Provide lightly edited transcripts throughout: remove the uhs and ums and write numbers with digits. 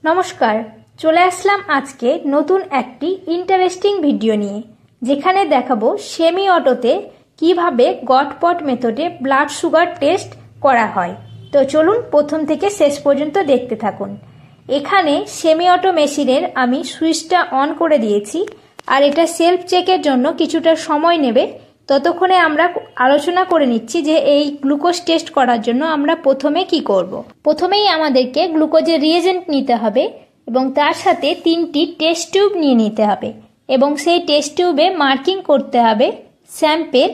নমস্কার, চলে আসলাম আজকে নতুন একটি ইন্টারেস্টিং ভিডিও নিয়ে, যেখানে দেখাবো সেমি অটোতে কিভাবে গটপট মেথডে ব্লাড সুগার টেস্ট করা হয়। তো চলুন প্রথম থেকে শেষ পর্যন্ত দেখতে থাকুন। এখানে সেমি অটো মেশিনের আমি সুইচটা অন করে দিয়েছি, আর এটা সেলফ চেকের জন্য কিছুটা সময় নেবে। ততক্ষণে আমরা আলোচনা করে নিচ্ছি যে এই গ্লুকোজ টেস্ট করার জন্য আমরা প্রথমে কি করব। প্রথমেই আমাদেরকে গ্লুকোজের রিয়েজেন্ট নিতে হবে এবং তার সাথে 3টি টেস্ট টিউব নিয়ে নিতে হবে এবং সেই টেস্ট টিউবে মার্কিং করতে হবে স্যাম্পেল,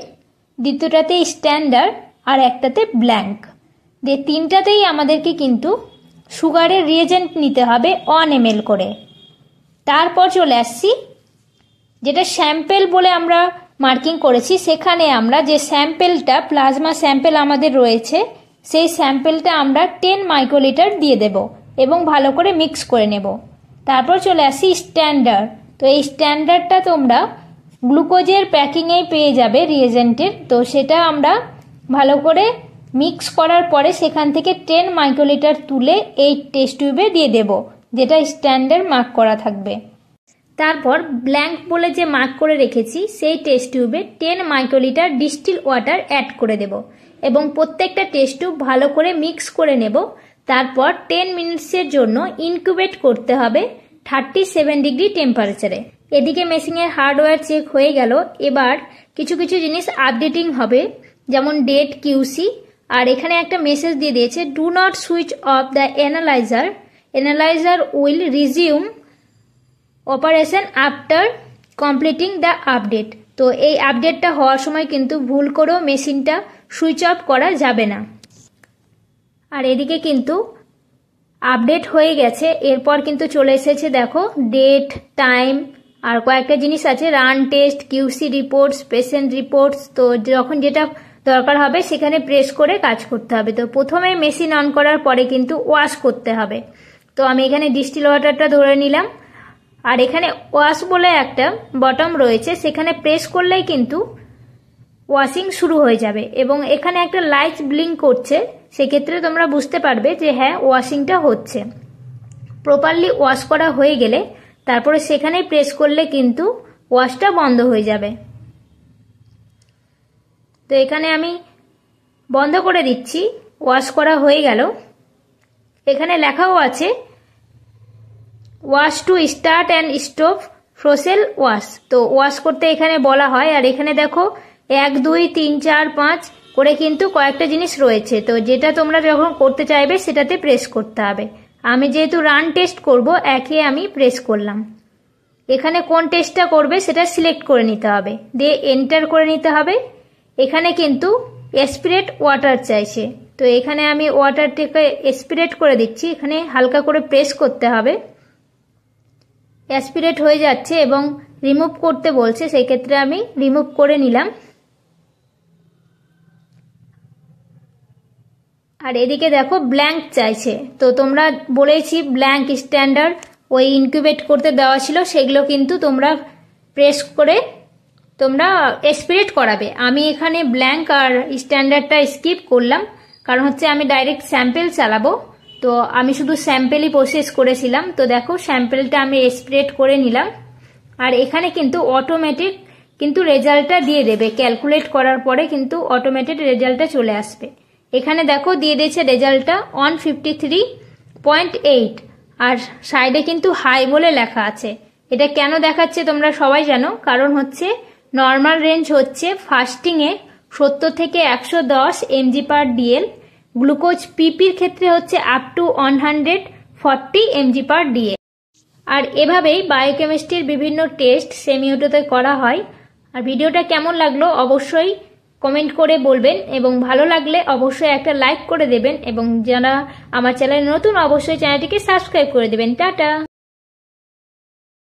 দ্বিতীয়টাতে স্ট্যান্ডার্ড আর একটাতে ব্ল্যাঙ্ক। যে 3টাতেই আমাদেরকে কিন্তু সুগারের রিয়েজেন্ট নিতে হবে 1 ml করে। তারপর চলে আসছি যেটা স্যাম্পেল বলে আমরা মার্কিং করেছি, সেখানে আমরা যে স্যাম্পেলটা প্লাজমা স্যাম্পেল আমাদের রয়েছে সেই স্যাম্পেলটা আমরা 10 মাইক্রোলিটার দিয়ে দেব এবং ভালো করে মিক্স করে নেব। তারপর চলে আসি স্ট্যান্ডার্ড। তো এই স্ট্যান্ডার্ডটা তোমরা গ্লুকোজের প্যাকিংয়েই পেয়ে যাবে রিয়েজেন্টের। তো সেটা আমরা ভালো করে মিক্স করার পরে সেখান থেকে 10 মাইক্রোলিটার তুলে এই টেস্ট টিউবে দিয়ে দেব, যেটা স্ট্যান্ডার্ড মার্ক করা থাকবে। তারপর ব্ল্যাঙ্ক বলে যে মার্ক করে রেখেছি সেই টেস্ট টিউবে 10 মাইক্রোলিটার ডিস্টিল ওয়াটার অ্যাড করে দেব এবং প্রত্যেকটা টেস্ট টিউব ভালো করে মিক্স করে নেব। তারপর 10 মিনিটসের জন্য ইনকিউবেট করতে হবে 37 ডিগ্রি টেম্পারেচারে। এদিকে মেশিনের হার্ডওয়্যার চেক হয়ে গেল। এবার কিছু কিছু জিনিস আপডেটিং হবে, যেমন ডেট, কিউসি। আর এখানে একটা মেসেজ দিয়ে দিয়েছে, do not switch off the analyser will resume operation after completing the update. তো এই আপডেটটা হওয়ার সময় কিন্তু ভুল করেও মেশিনটা সুইচ অফ করা যাবে না। আর এদিকে কিন্তু আপডেট হয়ে গেছে। এরপর কিন্তু চলে এসেছে দেখো ডেট, টাইম আর কয়েকটা জিনিস আছে, run test, QC reports, patient reports. তো যখন যেটা দরকার হবে সেখানে প্রেস করে কাজ করতে হবে। তো প্রথমে মেশিন অন করার পরে কিন্তু ওয়াশ করতে হবে। তো আমি এখানে ডিস্টিল ওয়াটারটা ধরে নিলাম, আর এখানে ওয়াশ বলে একটা বটম রয়েছে, সেখানে প্রেস করলেই কিন্তু ওয়াশিং শুরু হয়ে যাবে এবং এখানে একটা লাইট ব্লিঙ্ক করছে। সেক্ষেত্রে তোমরা বুঝতে পারবে যে হ্যাঁ, ওয়াশিংটা হচ্ছে। প্রপারলি ওয়াশ করা হয়ে গেলে তারপরে সেখানেই প্রেস করলে কিন্তু ওয়াশটা বন্ধ হয়ে যাবে। তো এখানে আমি বন্ধ করে দিচ্ছি, ওয়াশ করা হয়ে গেল। এখানে লেখাও আছে wash to start and stop ফ্রোসেল ওয়াশ। তো ওয়াশ করতে এখানে বলা হয়। আর এখানে দেখো 1 2 3 4 5 করে কিন্তু কয়েকটা জিনিস রয়েছে। তো যেটা তোমরা যখন করতে চাইবে সেটাতে প্রেস করতে হবে। আমি যেহেতু রান টেস্ট করব, একে আমি প্রেস করলাম। এখানে কোন টেস্টটা করবে সেটা সিলেক্ট করে নিতে হবে, দিয়ে এন্টার করে নিতে হবে। এখানে কিন্তু এসপিরেট ওয়াটার চাইছে, তো এখানে আমি ওয়াটারটাকে এসপিরেট করে দিচ্ছি। এখানে হালকা করে প্রেস করতে হবে। অ্যাসপিরেট হয়ে যাচ্ছে এবং রিমুভ করতে বলছে, সেই ক্ষেত্রে আমি রিমুভ করে নিলাম। আর এদিকে দেখো ব্ল্যাঙ্ক চাইছে। তো তোমরা বলেছি ব্ল্যাঙ্ক, স্ট্যান্ডার্ড ওই ইনকিউবেট করতে দেওয়া ছিল, সেগুলো কিন্তু তোমরা প্রেস করে তোমরা অ্যাসপিরেট করাবে। আমি এখানে ব্ল্যাঙ্ক আর স্ট্যান্ডার্ডটা স্কিপ করলাম, কারণ হচ্ছে আমি ডাইরেক্ট স্যাম্পেল চালাবো। তো আমি শুধু স্যাম্পেলই প্রসেস করেছিলাম। তো দেখো স্যাম্পেলটা আমি এক্সপ্রেট করে নিলাম। আর এখানে কিন্তু অটোমেটিক কিন্তু রেজাল্টটা দিয়ে দেবে, ক্যালকুলেট করার পরে কিন্তু অটোমেটিক রেজাল্টটা চলে আসবে। এখানে দেখো দিয়ে দিয়েছে রেজাল্টটা 153.8, আর সাইডে কিন্তু হাই বলে লেখা আছে। এটা কেন দেখাচ্ছে তোমরা সবাই জানো, কারণ হচ্ছে নর্মাল রেঞ্জ হচ্ছে ফাস্টিংয়ে 70 থেকে 110 mg/dl, গ্লুকোজ পিপির ক্ষেত্রে হচ্ছে আপ টু 140 mg/dl। আর এভাবেই বায়োকেমিস্ট্রির বিভিন্ন টেস্ট সেমি অটোতে করা হয়। আর ভিডিওটা কেমন লাগলো অবশ্যই কমেন্ট করে বলবেন এবং ভালো লাগলে অবশ্যই একটা লাইক করে দেবেন এবং যারা আমার চ্যানেলে নতুন অবশ্যই চ্যানেলটিকে সাবস্ক্রাইব করে দেবেন। টাটা।